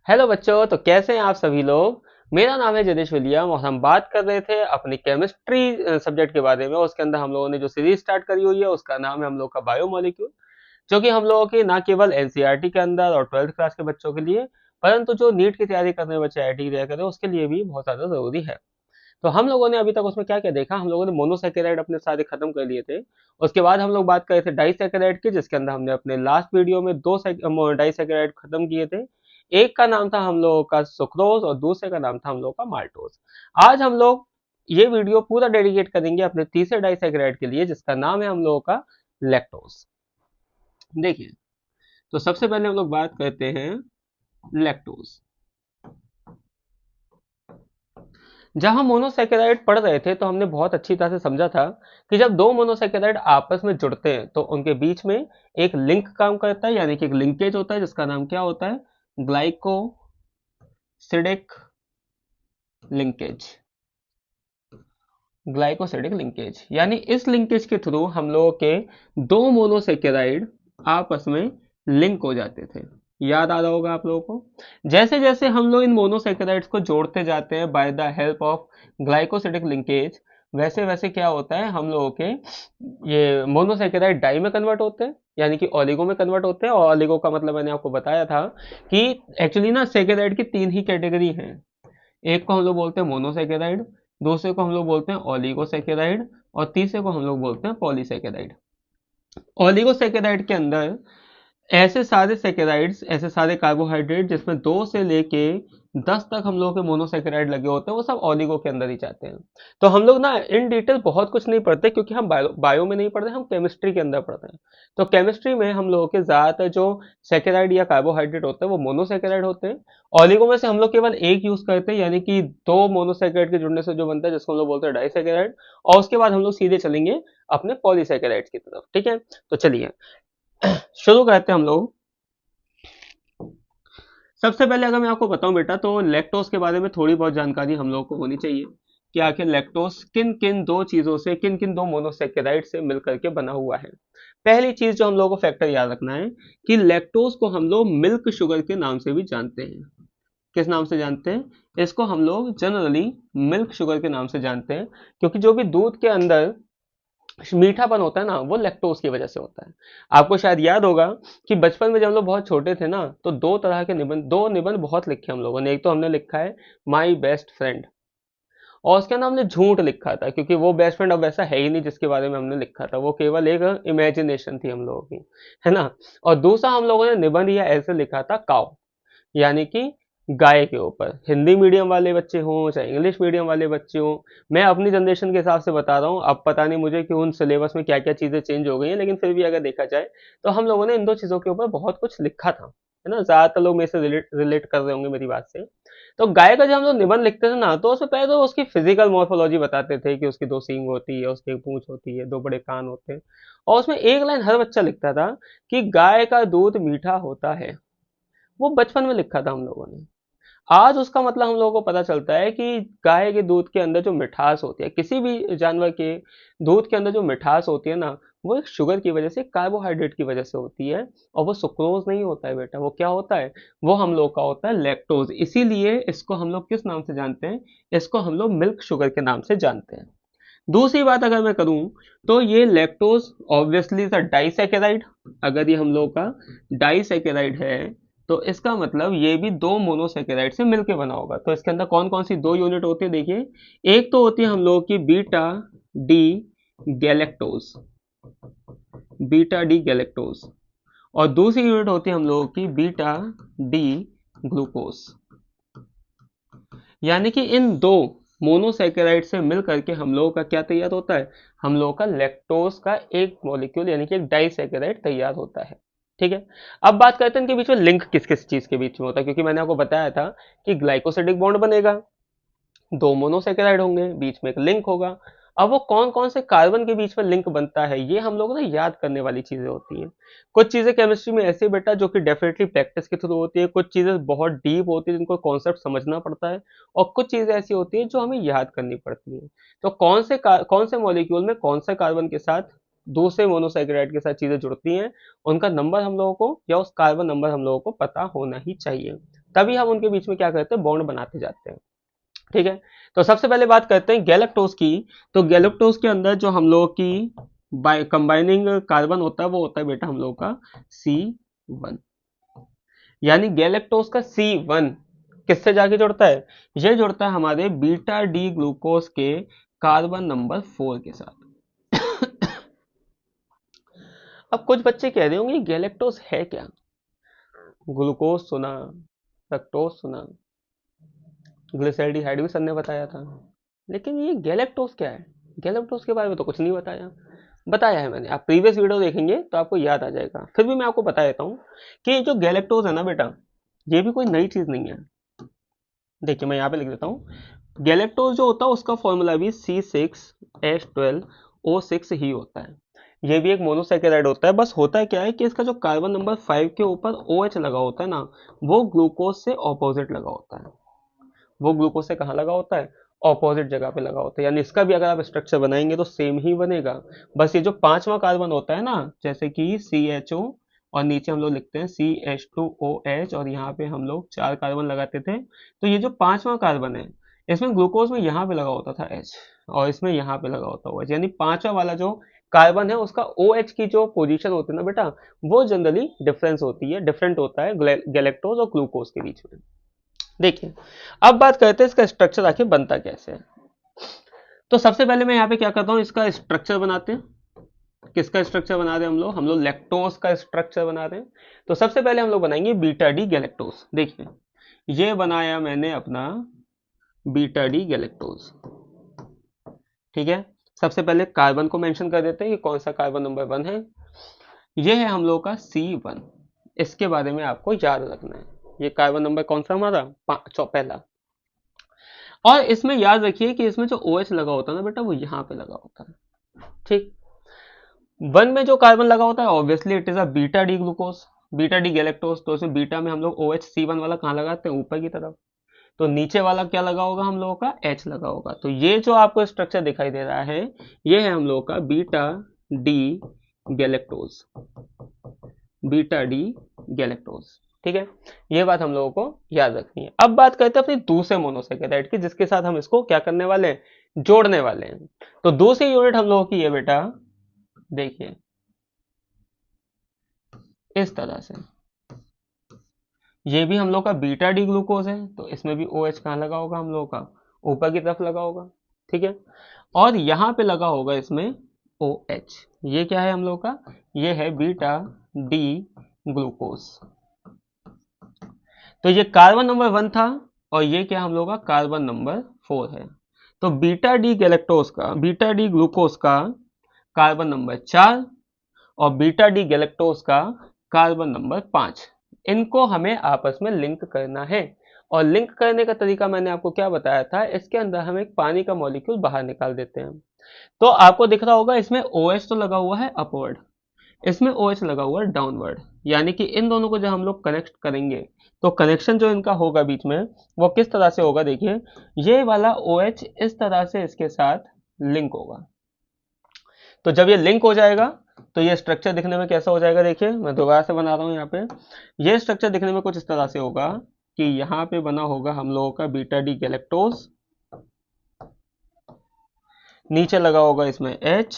Hello बच्चों, तो कैसे हैं आप सभी लोग। मेरा नाम है जदेश विलियम और हम बात कर रहे थे अपनी केमिस्ट्री सब्जेक्ट के बारे में। उसके अंदर हम लोगों ने जो सीरीज स्टार्ट करी हुई है उसका नाम है हम लोग का बायोमोलिक्यूल, जो कि हम लोगों की ना केवल एनसीईआरटी के अंदर और 12th क्लास के बच्चों के लिए, परंतु जो नीट की तैयारी करने वाले बच्चे आईआईटी की तैयारी कर रहे हैं उसके लिए भी बहुत ज्यादा जरूरी है। तो हम लोगों ने अभी तक उसमें क्या क्या देखा, हम लोगों ने मोनोसेकेराइड अपने सारे खत्म कर लिए थे। उसके बाद हम लोग बात कर रहे थे डाइसेकेराइड की, जिसके अंदर हमने अपने लास्ट वीडियो में दो डाइसेकेराइड खत्म किए थे। एक का नाम था हम लोगों का सुक्रोज और दूसरे का नाम था हम लोगों का माल्टोज। आज हम लोग ये वीडियो पूरा डेडिकेट करेंगे अपने तीसरे डाइसेकेराइड के लिए, जिसका नाम है हम लोगों का लैक्टोज। देखिए, तो सबसे पहले हम लोग बात करते हैं लैक्टोज। जब हम मोनोसेकेराइड पढ़ रहे थे तो हमने बहुत अच्छी तरह से समझा था कि जब दो मोनोसेकेराइड आपस में जुड़ते हैं तो उनके बीच में एक लिंक काम करता है, यानी कि एक लिंकेज होता है जिसका नाम क्या होता है, ग्लाइकोसिडिक लिंकेज। ग्लाइकोसिडिक लिंकेज यानी इस लिंकेज के थ्रू हम लोगों के दो मोनोसेकेराइड आपस में लिंक हो जाते थे। याद आ रहा होगा आप लोगों को। जैसे जैसे हम लोग इन मोनोसेकेराइड्स को जोड़ते जाते हैं by the help of glycosidic linkage, वैसे वैसे क्या होता है, हम लोगों के ये मोनोसेकेराइड डाई में कन्वर्ट होते हैं, यानी कि ओलिगो में कन्वर्ट होते हैं। और ओलिगो का मतलब मैंने आपको बताया था कि एक्चुअली ना सेकेराइड की तीन ही कैटेगरी हैं। एक को हम लोग बोलते हैं मोनोसेकेराइड, दूसरे को हम लोग बोलते हैं ओलिगोसेकेराइड और तीसरे को हम लोग बोलते हैं पॉलीसेकेराइड। ओलिगोसेकेराइड के अंदर ऐसे सारे सेकेराइड्स, ऐसे सारे कार्बोहाइड्रेट जिसमें 2 से लेके 10 तक हम लोगों के मोनोसेकेराइड लगे होते हैं, वो सब ओलिगो के अंदर ही जाते हैं। तो हम लोग ना इन डिटेल बहुत कुछ नहीं पढ़ते, क्योंकि हम बायो में नहीं पढ़ते, हम केमिस्ट्री के अंदर पढ़ते हैं। तो केमिस्ट्री में हम लोगों के ज्यादातर जो सेकेराइड या कार्बोहाइड्रेट होते हैं वो मोनोसेकेराइड होते हैं। ओलिगो में से हम लोग केवल एक यूज करते हैं, यानी कि दो मोनोसेकेराइड के जुड़ने से जो बनता है जिसको हम लोग बोलते हैं डाइसेकेराइड। और उसके बाद हम लोग सीधे चलेंगे अपने पॉलीसेकेराइड की तरफ। ठीक है, तो चलिए शुरू करते हैं हम लोग। सबसे पहले अगर मैं आपको बताऊं बेटा, तो लैक्टोज के बारे में थोड़ी बहुत जानकारी हम लोगों को होनी चाहिए कि आखिर लैक्टोज किन किन दो चीजों से, किन किन दो मोनोसेकेराइड से मिलकर के बना हुआ है। पहली चीज जो हम लोगों को फैक्टर याद रखना है कि लैक्टोज को हम लोग मिल्क शुगर के नाम से भी जानते हैं। किस नाम से जानते हैं? इसको हम लोग जनरली मिल्क शुगर के नाम से जानते हैं, क्योंकि जो भी दूध के अंदर मीठापन होता है ना, वो लैक्टोज की वजह से होता है। आपको शायद याद होगा कि बचपन में जब हम लोग बहुत छोटे थे ना, तो दो तरह के निबंध, दो निबंध बहुत लिखे हम लोगों ने। एक तो हमने लिखा है माई बेस्ट फ्रेंड, और उसके अंदर हमने झूठ लिखा था, क्योंकि वो बेस्ट फ्रेंड अब वैसा है ही नहीं जिसके बारे में हमने लिखा था, वो केवल एक इमेजिनेशन थी हम लोगों की, है ना। और दूसरा हम लोगों ने निबंध या ऐसे लिखा था काउ, यानी कि गाय के ऊपर। हिंदी मीडियम वाले बच्चे हों चाहे इंग्लिश मीडियम वाले बच्चे हों, मैं अपनी जनरेशन के हिसाब से बता रहा हूँ। अब पता नहीं मुझे कि उन सिलेबस में क्या क्या चीजें चेंज हो गई हैं, लेकिन फिर भी अगर देखा जाए तो हम लोगों ने इन दो चीजों के ऊपर बहुत कुछ लिखा था, है ना। ज्यादातर लोग मेरे से रिलेट कर रहे होंगे मेरी बात से। तो गाय का जब हम लोग निबंध लिखते थे ना, तो उससे पहले तो उसकी फिजिकल मॉर्फोलॉजी बताते थे कि उसकी दो सींग होती है, उसकी एक पूंछ होती है, दो बड़े कान होते हैं। और उसमें एक लाइन हर बच्चा लिखता था कि गाय का दूध मीठा होता है। वो बचपन में लिखा था हम लोगों ने। आज उसका मतलब हम लोगों को पता चलता है कि गाय के दूध के अंदर जो मिठास होती है, किसी भी जानवर के दूध के अंदर जो मिठास होती है ना, वो एक शुगर की वजह से, कार्बोहाइड्रेट की वजह से होती है। और वो सुक्रोज नहीं होता है बेटा, वो क्या होता है, वो हम लोग का होता है लैक्टोज। इसीलिए इसको हम लोग किस नाम से जानते हैं, इसको हम लोग मिल्क शुगर के नाम से जानते हैं। दूसरी बात अगर मैं करूं, तो ये लैक्टोज ऑब्वियसली डाइसेकेराइड, अगर ये हम लोग का डाइसेकेराइड है, तो इसका मतलब ये भी दो मोनोसेकेराइड से मिलके बना होगा। तो इसके अंदर कौन कौन सी दो यूनिट होती है, देखिए। एक तो होती है हम लोग की beta D galactose, beta D galactose. और दूसरी यूनिट होती है हम लोगों की बीटा डी ग्लूकोज। यानी कि इन दो मोनोसेकेराइड से मिल करके हम लोगों का क्या तैयार होता है, हम लोगों का लैक्टोज का एक मॉलिक्यूल, यानी कि एक डाइसेकेराइड तैयार होता है। ठीक है, अब बात करते हैं इनके बीच में लिंक किस किस चीज के बीच में होता है, क्योंकि मैंने आपको बताया था कि ग्लाइकोसिडिक बॉन्ड बनेगा, दो मोनोसेकेराइड होंगे, बीच में एक लिंक होगा। अब वो कौन कौन से कार्बन के बीच में लिंक बनता है, ये हम लोग ना याद करने वाली चीजें होती हैं। कुछ चीजें केमिस्ट्री में ऐसी बेटा जो कि डेफिनेटली प्रैक्टिस के थ्रू होती है, कुछ चीजें बहुत डीप होती है जिनको कॉन्सेप्ट समझना पड़ता है, और कुछ चीजें ऐसी होती है जो हमें याद करनी पड़ती है। तो कौन से मॉलिक्यूल में कौन से कार्बन के साथ दूसरे मोनोसेकेराइड के साथ चीजें जुड़ती हैं, उनका नंबर हम लोगों को, या उस कार्बन नंबर हम लोगों को पता होना ही चाहिए। तभी हम उनके बीच में क्या करते हैं, बॉन्ड बनाते जाते हैं। ठीक है, तो सबसे पहले बात करते हैं गैलेक्टोज की। तो गैलेक्टोज के अंदर जो हम लोग की कंबाइनिंग कार्बन होता है वो होता है बेटा हम लोग का C1। यानी गैलेक्टोज का C1 किससे जाके जुड़ता है, ये जुड़ता है हमारे बीटा डी ग्लूकोज के कार्बन नंबर 4 के साथ। अब कुछ बच्चे कह रहे होंगे गैलेक्टोज है क्या, ग्लूकोज सुना, फ्रक्टोज सुना, ग्लिसरॉल्डिहाइड भी सर ने बताया था, लेकिन ये गैलेक्टोज क्या है, गैलेक्टोज के बारे में तो कुछ नहीं बताया। बताया है मैंने, आप प्रीवियस वीडियो देखेंगे तो आपको याद आ जाएगा, फिर भी मैं आपको बता देता हूँ कि जो गैलेक्टोज है ना बेटा, ये भी कोई नई चीज नहीं है। देखिए मैं यहाँ पे लिख देता हूँ, गैलेक्टोज जो होता है उसका फॉर्मूला भी C6H12O6 ही होता है। ये भी एक मोनोसैकेराइड होता है, बस होता है क्या है कि इसका जो कार्बन नंबर 5 के ऊपर OH लगा होता है ना, वो ग्लूकोज से ऑपोजिट लगा होता है। वो ग्लूकोज से कहाँ लगा होता है, ऑपोजिट जगह पे लगा होता है। यानी इसका भी अगर आप स्ट्रक्चर बनाएंगे तो सेम ही बनेगा, बस ये जो पांचवा कार्बन होता है ना, जैसे कि CHO और नीचे हम लोग लिखते हैं CH2OH और यहाँ पे हम लोग 4 कार्बन लगाते थे, तो ये जो पांचवा कार्बन है इसमें ग्लूकोज में यहाँ पे लगा होता था H और इसमें यहाँ पे लगा होता OH, यानी पांचवा वाला जो कार्बन है उसका OH की जो पोजीशन होती है ना बेटा, वो जनरली डिफरेंस होती है, डिफरेंट होता है गैलेक्टोज और ग्लूकोज के बीच में। देखिए अब बात करते हैं इसका स्ट्रक्चर आखिर बनता कैसे है। तो सबसे पहले मैं यहाँ पे क्या करता हूँ, इसका स्ट्रक्चर बनाते हैं। किसका स्ट्रक्चर बना रहे हैं हम लोग लैक्टोज का स्ट्रक्चर बना रहे हैं। तो सबसे पहले हम लोग बनाएंगे बीटा डी गैलेक्टोज। देखिए ये बनाया मैंने अपना बीटा डी गैलेक्टोज। ठीक है, सबसे पहले कार्बन को मेंशन कर देते हैं कि कौन सा कार्बन नंबर 1 है। ये है हम लोग का C1, इसके बारे में आपको याद रखना है। ये कार्बन नंबर कौन सा हमारा, पहला। और इसमें याद रखिए कि इसमें जो OH लगा होता है ना बेटा, वो यहाँ पे लगा होता है। ठीक, 1 में जो कार्बन लगा होता है obviously it is a beta D glucose, beta D galactose. तो इसमें बीटा में हम लोग OH C1 वाला कहाँ लगाते हैं, ऊपर की तरफ। तो नीचे वाला क्या लगा होगा हम लोगों का, H लगा होगा। तो ये जो आपको स्ट्रक्चर दिखाई दे रहा है, ये है हम लोग का beta D galactose, beta D galactose. ठीक है, ये बात हम लोगों को याद रखनी है। अब बात करते हैं अपनी दूसरे मोनोसैकेराइड की, जिसके साथ हम इसको क्या करने वाले हैं, जोड़ने वाले हैं। तो दूसरी यूनिट हम लोगों की है बेटा, देखिए इस तरह से, ये भी हम लोग का बीटा डी ग्लूकोज है, तो इसमें भी OH कहाँ लगा होगा हम लोगों का, ऊपर की तरफ लगा होगा। ठीक है, और यहाँ पे लगा होगा इसमें OH। ये क्या है हम लोग का, ये है बीटा डी ग्लूकोज। तो ये कार्बन नंबर 1 था और ये क्या हम लोग का कार्बन नंबर 4 है। तो बीटा डी गैलेक्टोज का, बीटा डी ग्लूकोज का कार्बन नंबर 4 और बीटा डी गैलेक्टोज का कार्बन नंबर 5, इनको हमें आपस में लिंक करना है। और लिंक करने का तरीका मैंने आपको क्या बताया था, इसके अंदर हम एक पानी का मॉलिक्यूल बाहर निकाल देते हैं। तो आपको दिख रहा होगा इसमें OH तो लगा हुआ है अपवर्ड, इसमें OH लगा हुआ है डाउनवर्ड। यानी कि इन दोनों को जब हम लोग कनेक्ट करेंगे तो कनेक्शन जो इनका होगा बीच में, वो किस तरह से होगा, देखिए ये वाला OH इस तरह से इसके साथ लिंक होगा। तो जब ये लिंक हो जाएगा तो ये स्ट्रक्चर दिखने में कैसा हो जाएगा, देखिए मैं दोबारा से बना रहा हूँ यहाँ पे। ये स्ट्रक्चर दिखने में कुछ इस तरह से होगा कि यहाँ पे बना होगा हम लोगों का बीटा डी गैलेक्टोज, नीचे लगा होगा इसमें H,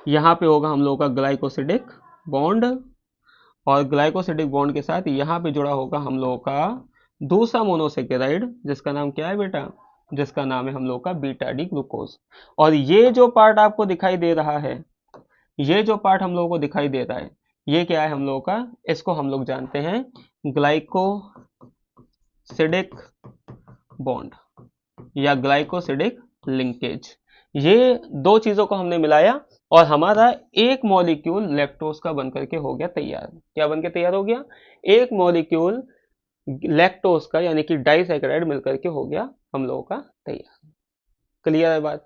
यहाँ पे होगा हम लोगों का ग्लाइकोसिडिक बॉन्ड, और ग्लाइकोसिडिक बॉन्ड के साथ यहाँ पे जुड़ा होगा हम लोगों का दूसरा मोनोसेकेराइड, जिसका नाम क्या है बेटा, जिसका नाम है हम लोग का बीटा डी ग्लूकोज। और ये जो पार्ट आपको दिखाई दे रहा है, ये जो पार्ट हम लोगों को दिखाई दे रहा है, ये क्या है हम लोगों का, इसको हम लोग जानते हैं ग्लाइकोसिडिक बॉन्ड या ग्लाइकोसिडिक लिंकेज। ये दो चीजों को हमने मिलाया और हमारा एक मॉलिक्यूल लैक्टोज का बनकर के हो गया तैयार। क्या बनकर तैयार हो गया, एक मॉलिक्यूल लैक्टोज का यानी कि डाइसैकेराइड मिलकर के हो गया हम लोगों का तैयार। क्लियर है बात,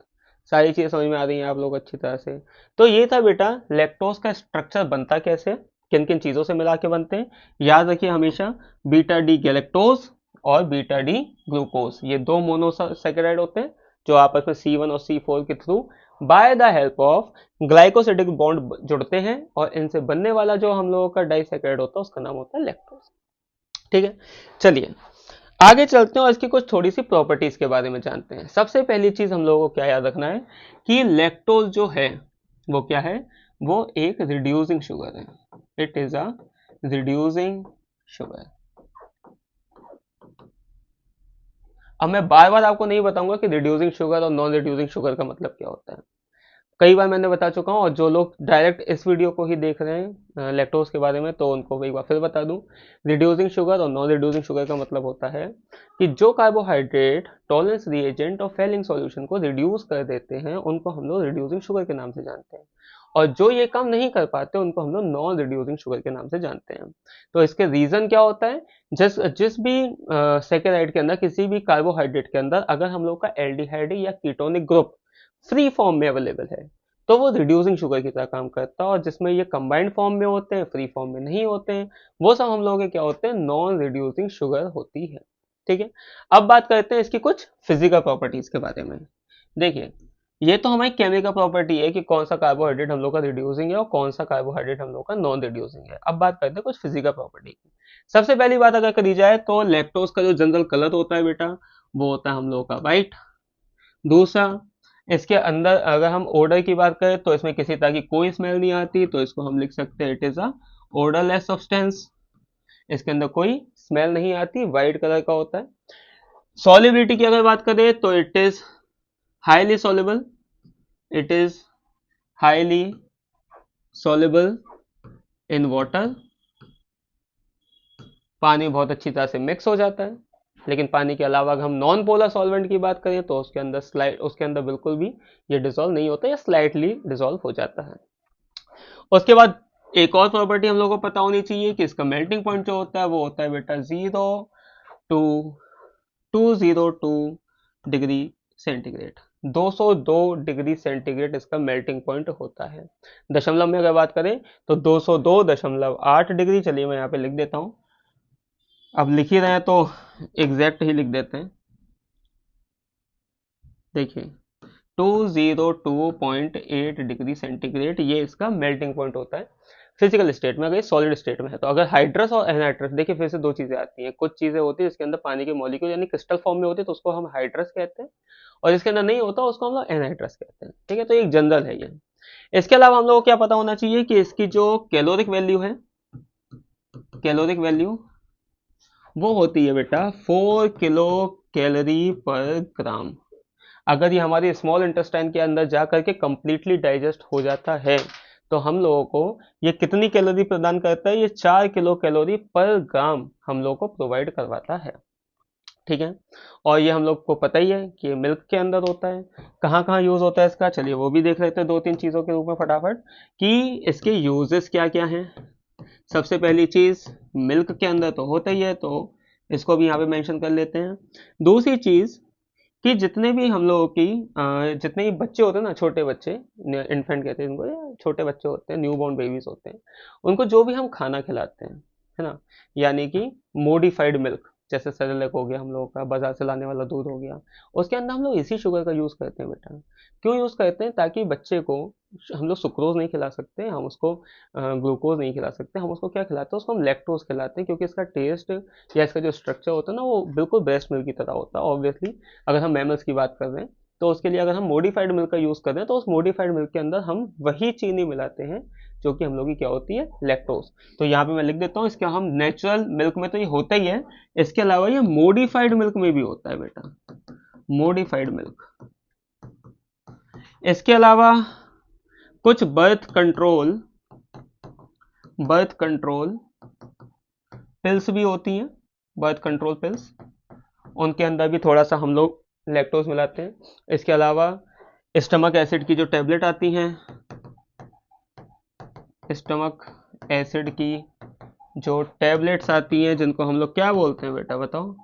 सारी चीजें समझ में आ रही हैं आप लोग अच्छी तरह से। तो ये था बेटा लैक्टोज का स्ट्रक्चर बनता कैसे, किन किन चीजों से मिला के बनते हैं। याद रखिए हमेशा बीटा डी गैलेक्टोज और बीटा डी ग्लूकोज, ये दो मोनोसैकेराइड होते हैं जो आपस में C1 और C4 के through by the help of glycosidic bond जुड़ते हैं, और इनसे बनने वाला जो हम लोगों का डाइसैकेराइड होता है उसका नाम होता है लैक्टोज। ठीक है, चलिए आगे चलते हैं और इसकी कुछ थोड़ी सी प्रॉपर्टीज के बारे में जानते हैं। सबसे पहली चीज हम लोगों को क्या याद रखना है कि लैक्टोज जो है वो क्या है, वो एक रिड्यूसिंग शुगर है। It is a reducing sugar. अब मैं बार बार आपको नहीं बताऊंगा कि रिड्यूसिंग शुगर और नॉन रिड्यूसिंग शुगर का मतलब क्या होता है, कई बार मैंने बता चुका हूँ, और जो लोग डायरेक्ट इस वीडियो को ही देख रहे हैं लैक्टोज के बारे में, तो उनको एक बार फिर बता दूं। रिड्यूसिंग शुगर और नॉन रिड्यूसिंग शुगर का मतलब होता है कि जो कार्बोहाइड्रेट टॉलरेंस रिएजेंट और फेलिंग सॉल्यूशन को रिड्यूस कर देते हैं उनको हम लोग रिड्यूसिंग शुगर के नाम से जानते हैं, और जो ये कम नहीं कर पाते उनको हम लोग नॉन रिड्यूसिंग शुगर के नाम से जानते हैं। तो इसके रीजन क्या होता है, जिस जिस भी सेकेराइड के अंदर, किसी भी कार्बोहाइड्रेट के अंदर अगर हम लोग का एल्डिहाइड या कीटोनिक ग्रुप फ्री फॉर्म में अवेलेबल है तो वो रिड्यूसिंग शुगर की तरह काम करता है, और जिसमें ये कंबाइंड फॉर्म में होते हैं, फ्री फॉर्म में नहीं होते हैं, वो सब हम लोगों के क्या होते हैं, नॉन रिड्यूसिंग शुगर होती है। ठीक है, अब बात करते हैं इसकी कुछ फिजिकल प्रॉपर्टीज के बारे में। देखिए, ये तो हमारी केमिकल प्रॉपर्टी है कि कौन सा कार्बोहाइड्रेट हम लोग का रिड्यूसिंग है और कौन सा कार्बोहाइड्रेट हम लोग का नॉन रिड्यूसिंग है। अब बात करते हैं कुछ फिजिकल प्रॉपर्टी की। सबसे पहली बात अगर करी जाए तो लैक्टोज का जो जनरल कलर होता है बेटा, वो होता है हम लोग का व्हाइट। दूसरा, इसके अंदर अगर हम ओडर की बात करें तो इसमें किसी तरह की कोई स्मेल नहीं आती, तो इसको हम लिख सकते हैं it is a odourless substance. इसके अंदर कोई स्मेल नहीं आती, व्हाइट कलर का होता है। सॉलिबिलिटी की अगर बात करें तो it is highly soluble, it is highly soluble in water. पानी बहुत अच्छी तरह से मिक्स हो जाता है, लेकिन पानी के अलावा अगर हम नॉन पोलर सॉल्वेंट की बात करें तो उसके अंदर बिल्कुल भी ये डिसॉल्व नहीं होता, या स्लाइटली डिसॉल्व हो जाता है। उसके बाद एक और प्रॉपर्टी हम लोगों को पता होनी चाहिए कि इसका मेल्टिंग पॉइंट जो होता है वो होता है बेटा 0 to 202 degree centigrade. 202 degree centigrade इसका मेल्टिंग पॉइंट होता है। दशमलव में अगर बात करें तो 202.8 डिग्री। चलिए मैं यहाँ पे लिख देता हूँ, अब लिख ही रहे हैं तो एग्जैक्ट ही लिख देते हैं। देखिए, 202.8 डिग्री सेंटीग्रेड ये इसका मेल्टिंग पॉइंट होता है फिजिकल स्टेट में। अगर सॉलिड स्टेट में है तो अगर हाइड्रस और एनाइट्रस, देखिए फिर से दो चीजें आती हैं। कुछ चीजें होती है जिसके अंदर पानी के मॉलिक्यूल यानी क्रिस्टल फॉर्म में होते हैं तो उसको हम हाइड्रस कहते हैं, और जिसके अंदर नहीं होता उसको हम लोग एनाइट्रस कहते हैं। ठीक है, तो एक जनरल है ये। इसके अलावा हम लोग को क्या पता होना चाहिए कि इसकी जो कैलोरिक वैल्यू है, कैलोरिक वैल्यू वो होती है बेटा 4 किलो कैलोरी पर ग्राम। अगर ये हमारे स्मॉल इंटेस्टाइन के अंदर जा करके कंप्लीटली डाइजेस्ट हो जाता है तो हम लोगों को ये कितनी कैलोरी प्रदान करता है, ये 4 किलो कैलोरी पर ग्राम हम लोग को प्रोवाइड करवाता है। ठीक है, और ये हम लोग को पता ही है कि मिल्क के अंदर होता है। कहाँ कहाँ यूज होता है इसका, चलिए वो भी देख लेते हैं दो तीन चीजों के रूप में फटाफट कि इसके यूजेस क्या क्या हैं। सबसे पहली चीज, मिल्क के अंदर तो होता ही है, तो इसको भी यहाँ पे मेंशन कर लेते हैं। दूसरी चीज कि जितने भी हम लोगों की जितने भी बच्चे होते हैं ना, छोटे बच्चे, इन्फेंट कहते हैं इनको, या छोटे बच्चे होते हैं, न्यू बॉर्न बेबीज होते हैं, उनको जो भी हम खाना खिलाते हैं, है ना, यानी कि मोडिफाइड मिल्क, जैसे सेरेलैक हो गया हम लोगों का, बाजार से लाने वाला दूध हो गया, उसके अंदर हम लोग इसी शुगर का यूज़ करते हैं बेटा। क्यों यूज़ करते हैं, ताकि बच्चे को हम लोग सुक्रोज नहीं खिला सकते, हम उसको ग्लूकोज नहीं खिला सकते, हम उसको क्या खिलाते हैं, उसको हम लैक्टोज खिलाते हैं, क्योंकि इसका टेस्ट या इसका जो स्ट्रक्चर होता है ना वो बिल्कुल ब्रेस्ट मिल्क की तरह होता है। ऑब्वियसली अगर हम मैमल्स की बात कर रहे हैं तो उसके लिए अगर हम मॉडिफाइड मिल्क का यूज़ कर रहे हैं तो उस मॉडिफाइड मिल्क के अंदर हम वही चीनी मिलाते हैं जो कि हम लोग की क्या होती है, लैक्टोज। तो यहाँ पे मैं लिख देता हूँ, इसके हम नेचुरल मिल्क में तो ये होता ही है, इसके अलावा ये मॉडिफाइड मिल्क में भी होता है बेटा, मॉडिफाइड मिल्क। इसके अलावा कुछ बर्थ कंट्रोल पिल्स भी होती हैं, बर्थ कंट्रोल पिल्स, उनके अंदर भी थोड़ा सा हम लोग लैक्टोज मिलाते हैं। इसके अलावा स्टमक एसिड की जो टैबलेट आती हैं, स्टमक एसिड की जो टैबलेट्स आती हैं जिनको हम लोग क्या बोलते हैं बेटा बताओ,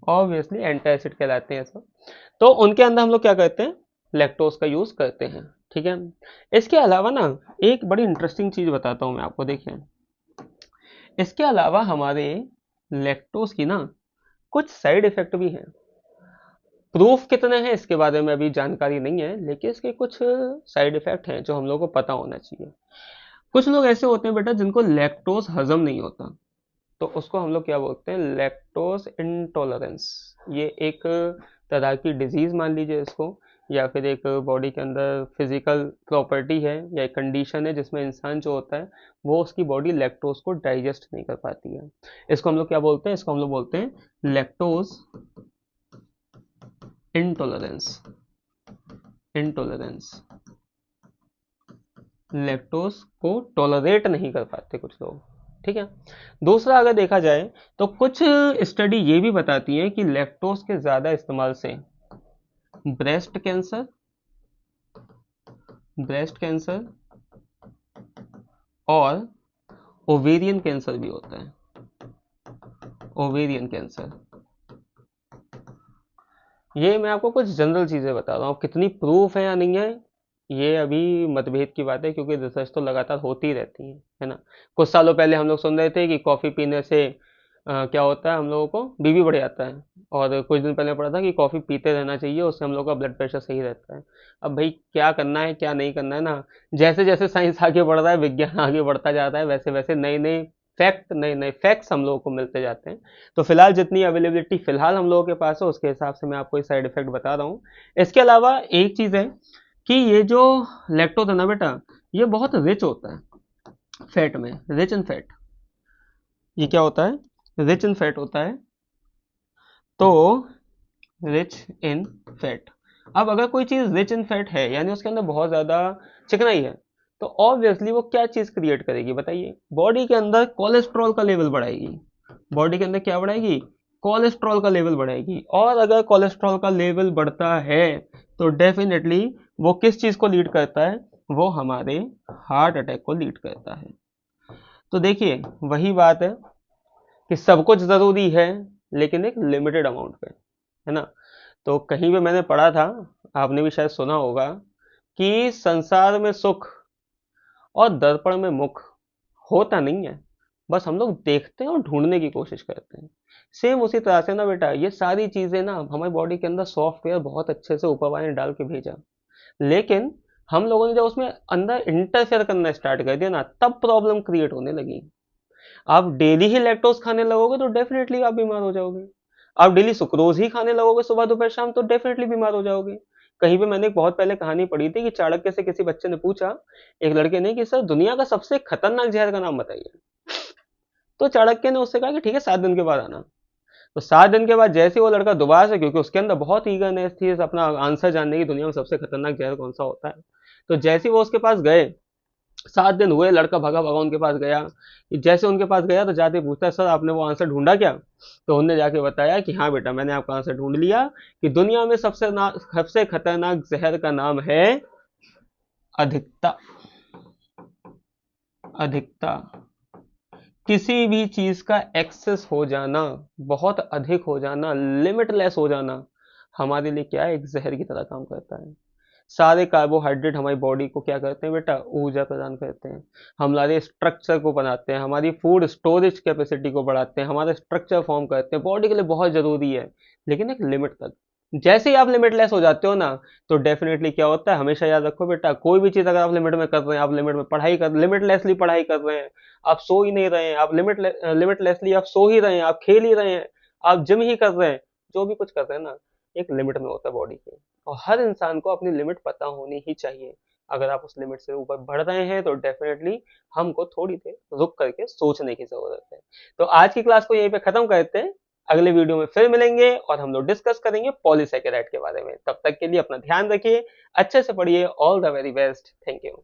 ऑब्वियसली एंटासिड कहलाते हैं सब, तो उनके अंदर हम लोग क्या करते हैं, लैक्टोज का यूज करते हैं। ठीक है, इसके अलावा ना एक बड़ी इंटरेस्टिंग चीज बताता हूं मैं आपको, देखिए इसके अलावा हमारे लैक्टोज की ना कुछ साइड इफेक्ट भी हैं। प्रूफ कितने हैं इसके बारे में अभी जानकारी नहीं है, लेकिन इसके कुछ साइड इफेक्ट हैं जो हम लोग को पता होना चाहिए। कुछ लोग ऐसे होते हैं बेटा जिनको लैक्टोज हजम नहीं होता, तो उसको हम लोग क्या बोलते हैं, लैक्टोज इंटॉलरेंस। ये एक तरह की डिजीज मान लीजिए इसको, या फिर एक बॉडी के अंदर फिजिकल प्रॉपर्टी है या एक कंडीशन है जिसमें इंसान जो होता है वो उसकी बॉडी लैक्टोज को डाइजेस्ट नहीं कर पाती है। इसको हम लोग क्या बोलते हैं, इसको हम लोग बोलते हैं लैक्टोज इंटॉलरेंस। इंटॉलरेंस, लैक्टोज को टॉलरेट नहीं कर पाते कुछ लोग, ठीक है। दूसरा अगर देखा जाए तो कुछ स्टडी ये भी बताती है कि लैक्टोज के ज्यादा इस्तेमाल से ब्रेस्ट कैंसर, ब्रेस्ट कैंसर और ओवेरियन कैंसर भी होता है। ओवेरियन कैंसर, ये मैं आपको कुछ जनरल चीजें बता रहा हूँ, कितनी प्रूफ है या नहीं है ये अभी मतभेद की बात है, क्योंकि रिसर्च तो लगातार होती रहती है ना। कुछ सालों पहले हम लोग सुन रहे थे कि कॉफी पीने से क्या होता है, हम लोगों को बीपी बढ़ जाता है, और कुछ दिन पहले पढ़ा था कि कॉफी पीते रहना चाहिए, उससे हम लोग का ब्लड प्रेशर सही रहता है। अब भाई क्या करना है क्या नहीं करना है ना, जैसे जैसे साइंस आगे बढ़ रहा है, विज्ञान आगे बढ़ता जाता है, वैसे वैसे नए नए फैक्ट, नए नए फैक्ट्स हम लोगों को मिलते जाते हैं। तो फिलहाल जितनी अवेलेबिलिटी फिलहाल हम लोगों के पास है उसके हिसाब से मैं आपको ये साइड इफेक्ट बता रहा हूँ। इसके अलावा एक चीज है कि ये जो लैक्टोज है ना बेटा, ये बहुत रिच होता है फैट में, रिच इन फैट। ये क्या होता है, रिच इन फैट होता है। तो रिच इन फैट, अब अगर कोई चीज रिच इन फैट है यानी उसके अंदर बहुत ज्यादा चिकनाई है, तो ऑब्वियसली वो क्या चीज क्रिएट करेगी बताइए, बॉडी के अंदर कोलेस्ट्रॉल का लेवल बढ़ाएगी। बॉडी के अंदर क्या बढ़ाएगी, कोलेस्ट्रॉल का लेवल बढ़ाएगी। और अगर कोलेस्ट्रॉल का लेवल बढ़ता है तो डेफिनेटली वो किस चीज को लीड करता है, वो हमारे हार्ट अटैक को लीड करता है। तो देखिए वही बात है कि सब कुछ जरूरी है लेकिन एक लिमिटेड अमाउंट पे, है ना। तो कहीं पे मैंने पढ़ा था, आपने भी शायद सुना होगा, कि संसार में सुख और दर्पण में मुख होता नहीं है, बस हम लोग देखते हैं और ढूंढने की कोशिश करते हैं। सेम उसी तरह से ना बेटा, ये सारी चीजें ना हमारी बॉडी के अंदर सॉफ्टवेयर बहुत अच्छे से ऊपर वाले ने डाल के भेजा, लेकिन हम लोगों ने जब उसमें अंदर इंटरफेयर करना स्टार्ट कर दिया ना, तब प्रॉब्लम क्रिएट होने लगी। आप डेली ही लैक्टोज खाने लगोगे तो डेफिनेटली आप बीमार हो जाओगे। आप डेली सुक्रोज ही खाने लगोगे सुबह दोपहर शाम तो डेफिनेटली बीमार हो जाओगे। कहीं पे मैंने एक बहुत पहले कहानी पढ़ी थी कि चाणक्य से किसी बच्चे ने पूछा, एक लड़के ने, कि सर दुनिया का सबसे खतरनाक जहर का नाम बताइए। तो चाणक्य ने उससे कहा कि ठीक है 7 दिन के बाद आना। तो 7 दिन के बाद जैसे वो लड़का दोबारा से, क्योंकि उसके अंदर बहुत ईगरनेस थी अपना आंसर जानने की, दुनिया में सबसे खतरनाक जहर कौन सा होता है, तो जैसे ही वो उसके पास गए, 7 दिन हुए, लड़का भगा भगा उनके पास गया। जैसे उनके पास गया तो जाते पूछता है, सर आपने वो आंसर ढूंढा क्या। तो उनने जाके बताया कि हाँ बेटा मैंने आपका आंसर ढूंढ लिया, कि दुनिया में सबसे खतरनाक जहर का नाम है अधिकता। अधिकता, किसी भी चीज का एक्सेस हो जाना, बहुत अधिक हो जाना, लिमिटलेस हो जाना, हमारे लिए क्या है, एक जहर की तरह काम करता है। सारे कार्बोहाइड्रेट हमारी बॉडी को क्या करते हैं बेटा, ऊर्जा प्रदान करते हैं, हमारे स्ट्रक्चर को बनाते हैं, हमारी फूड स्टोरेज कैपेसिटी को बढ़ाते हैं, हमारा स्ट्रक्चर फॉर्म करते हैं, बॉडी के लिए बहुत जरूरी है, लेकिन एक लिमिट तक। जैसे ही आप लिमिटलेस हो जाते हो ना, तो डेफिनेटली क्या होता है, हमेशा याद रखो बेटा, कोई भी चीज अगर आप लिमिट में कर रहे हैं, आप लिमिट में पढ़ाई कर, लिमिटलेसली पढ़ाई कर रहे हैं, आप सो ही नहीं रहे हैं, आप लिमिटलेसली आप सो ही रहे हैं, आप खेल ही रहे हैं, आप जिम ही कर रहे हैं, जो भी कुछ कर रहे हैं ना, एक लिमिट में होता है बॉडी के। और हर इंसान को अपनी लिमिट पता होनी ही चाहिए। अगर आप उस लिमिट से ऊपर बढ़ रहे हैं तो डेफिनेटली हमको थोड़ी देर रुक करके सोचने की जरूरत है। तो आज की क्लास को यहीं पे खत्म करते हैं, अगले वीडियो में फिर मिलेंगे और हम लोग डिस्कस करेंगे पॉलीसैकेराइड के बारे में। तब तक के लिए अपना ध्यान रखिए, अच्छे से पढ़िए, all the very best, thank you.